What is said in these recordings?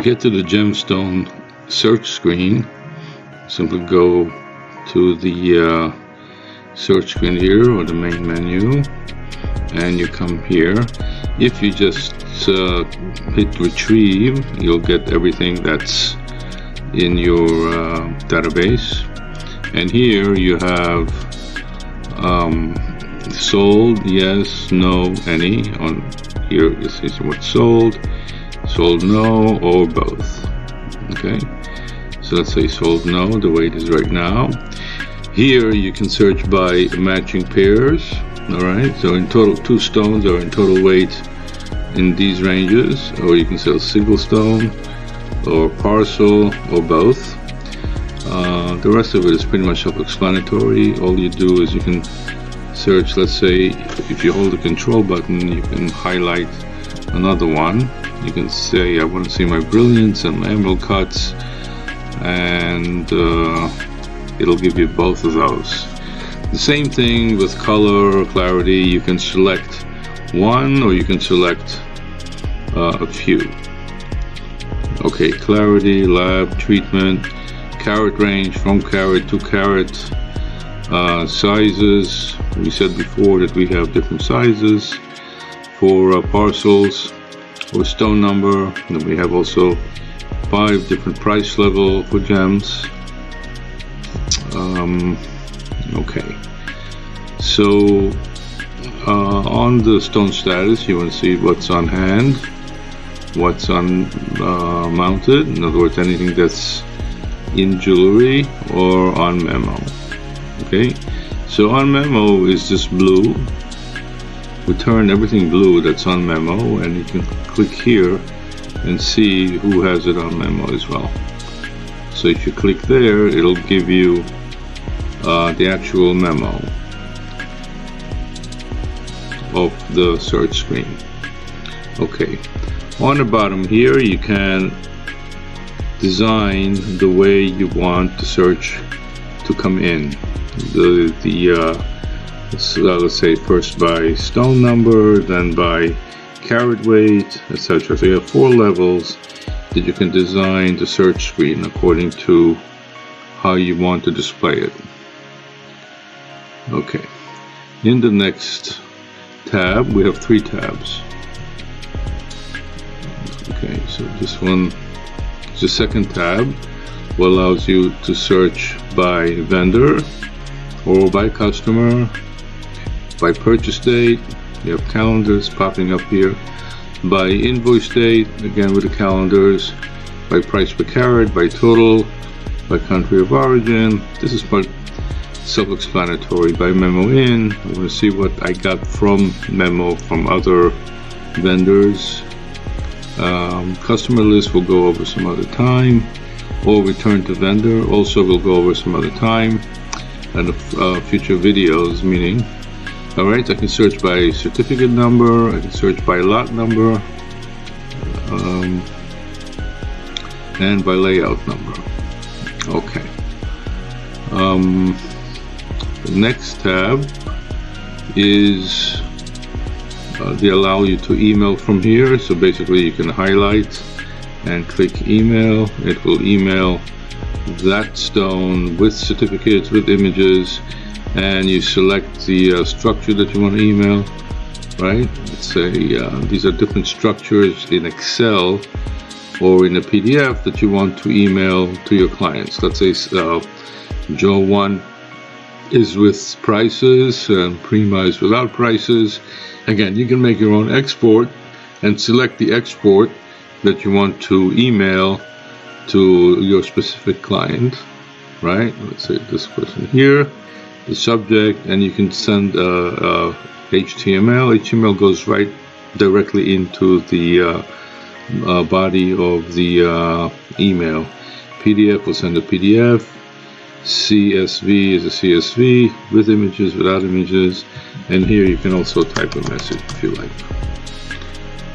get to the Gemstone search screen, simply go to the search screen here, or the main menu, and you come here. If you just hit retrieve, you'll get everything that's in your database. And here you have sold, yes, no, any. On here it says what's sold, sold no, or both. Okay, so let's say sold no, the way it is right now. Here you can search by matching pairs. All right, so in total 2 stones are in total weight in these ranges, or you can sell single stone or parcel or both. The rest of it is pretty much self-explanatory. All you do is you can search, let's say if you hold the control button, you can highlight another one. You can say I want to see my brilliance and my emerald cuts, and it'll give you both of those. The same thing with color or clarity. You can select one, or you can select a few. Okay, clarity, lab, treatment, carat range, from carat to carat, sizes. We said before that we have different sizes for parcels, or stone number. And we have also 5 different price level for gems. Okay, so on the stone status, you want to see what's on hand, what's on mounted, in other words anything that's in jewelry, or on memo. Okay, so on memo is this blue. We turn everything blue that's on memo, and you can click here and see who has it on memo as well. So if you click there, it'll give you the actual memo of the search screen. Okay, on the bottom here you can design the way you want the search to come in. Let's say first by stone number, then by carat weight, etc. So you have 4 levels that you can design the search screen according to how you want to display it. Okay, in the next tab we have 3 tabs. Okay, so this one is the second tab, what allows you to search by vendor, or by customer, by purchase date. You have calendars popping up here, by invoice date, again with the calendars, by price per carat, by total, by country of origin. This is part self-explanatory. By memo in, I want to see what I got from memo from other vendors. Customer list will go over some other time, or return to vendor also will go over some other time, and future videos, meaning, alright, I can search by certificate number, I can search by lot number, and by layout number. Okay. The next tab is they allow you to email from here. So basically you can highlight and click email. It will email that stone with certificates, with images, and you select the structure that you want to email, right? Let's say these are different structures in Excel or in a PDF that you want to email to your clients. Let's say Joe 1 is with prices and Prima is without prices. Again, you can make your own export and select the export that you want to email to your specific client, right? Let's say this person here, the subject, and you can send HTML. HTML goes right directly into the body of the email. PDF will send a PDF. CSV is a CSV with images, without images, and here you can also type a message if you like.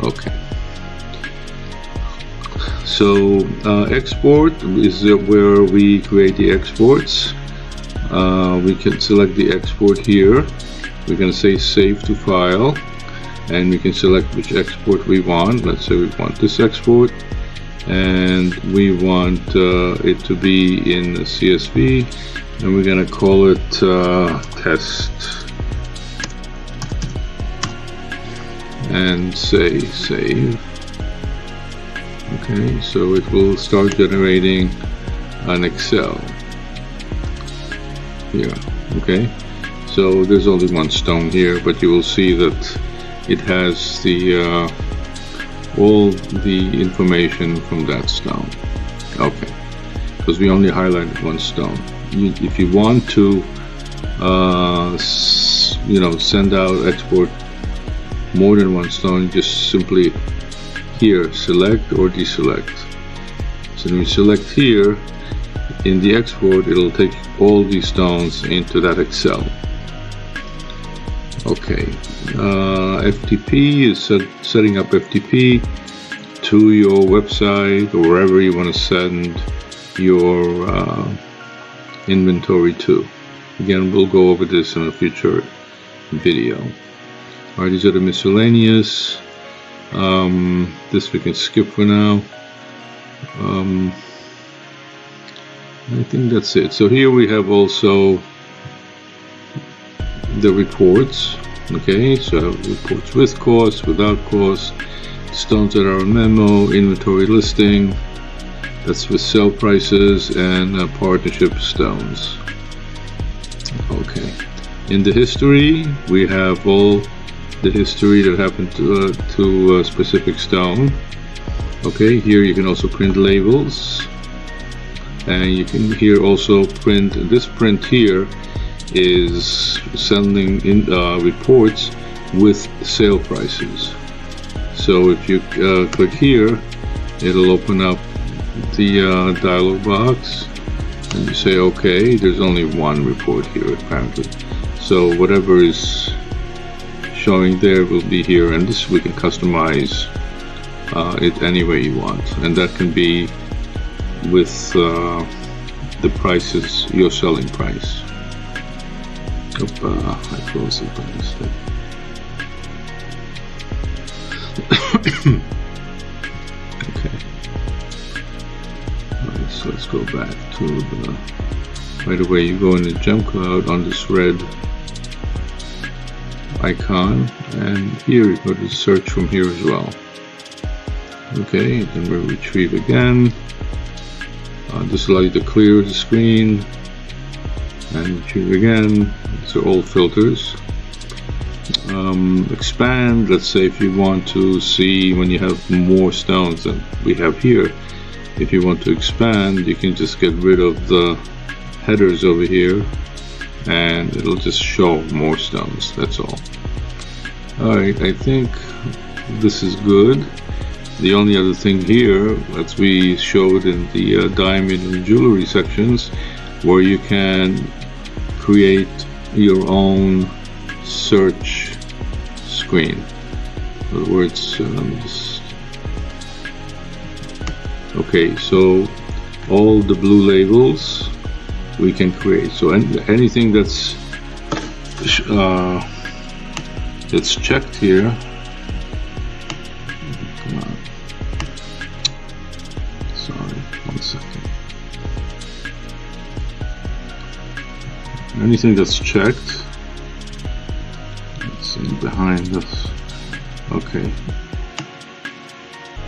Okay. So export is where we create the exports. We can select the export here. We're going to say save to file, and we can select which export we want. Let's say we want this export, and we want it to be in CSV, and we're going to call it test, and say save. Okay, so it will start generating an Excel here. Okay, so there's only one stone here, but you will see that it has the all the information from that stone. Okay, because we only highlighted one stone. If you want to send out, export more than one stone, just simply here select or deselect. So when you select here in the export, it'll take all these stones into that Excel. Okay, FTP is setting up FTP to your website or wherever you want to send your inventory to. Again, we'll go over this in a future video. Alright, these are the miscellaneous. This we can skip for now. I think that's it. So here we have also the reports. Okay, so reports with cost, without cost, stones that are on memo, inventory listing, that's with sale prices, and partnership stones. Okay, in the history we have all the history that happened to a specific stone. Okay, here you can also print labels, and you can here also print. This print here is sending in reports with sale prices. So if you click here, it'll open up the dialog box, and you say okay. There's only one report here apparently, so whatever is showing there will be here, and this we can customize it any way you want, and that can be with the prices, your selling price. I closed it by mistake. Okay. Alright, so let's go back to the. Right away, you go into GemCloud on this red icon, and here you go to search from here as well. Okay, then we'll retrieve again. This allows you to clear the screen and retrieve again. These are all filters. Expand, let's say if you want to see when you have more stones than we have here, if you want to expand, you can just get rid of the headers over here and it'll just show more stones. That's all. Alright, I think this is good. The only other thing here, as we showed in the diamond and jewelry sections, where you can create your own search screen. In other words, let me just. Okay, so all the blue labels we can create. So anything that's checked here. Come on. Sorry, 1 second. Anything that's checked. It's behind us. Okay.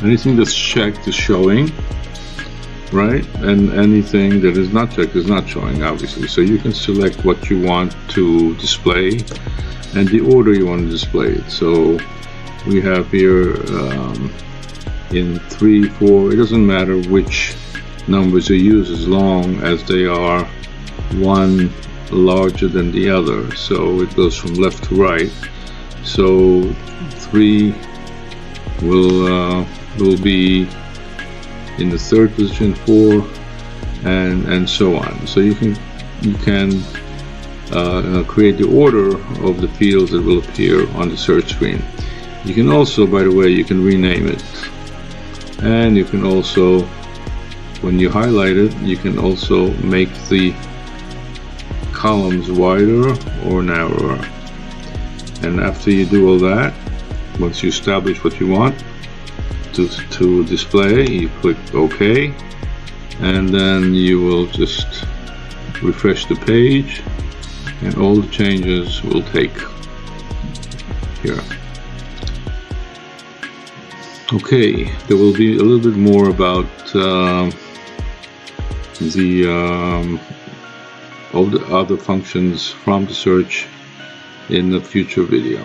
Anything that's checked is showing, right? And anything that is not checked is not showing, obviously. So you can select what you want to display and the order you want to display it. So we have here in 3, 4, it doesn't matter which numbers are used as long as they are one larger than the other. So it goes from left to right. So 3 will be in the 3rd position, 4, and so on. So you can create the order of the fields that will appear on the search screen. You can also, by the way, you can rename it, and you can also, when you highlight it, you can also make the columns wider or narrower. And after you do all that, once you establish what you want to display, you click OK, and then you will just refresh the page and all the changes will take here. Okay, there will be a little bit more about all the other functions from the search in a future video.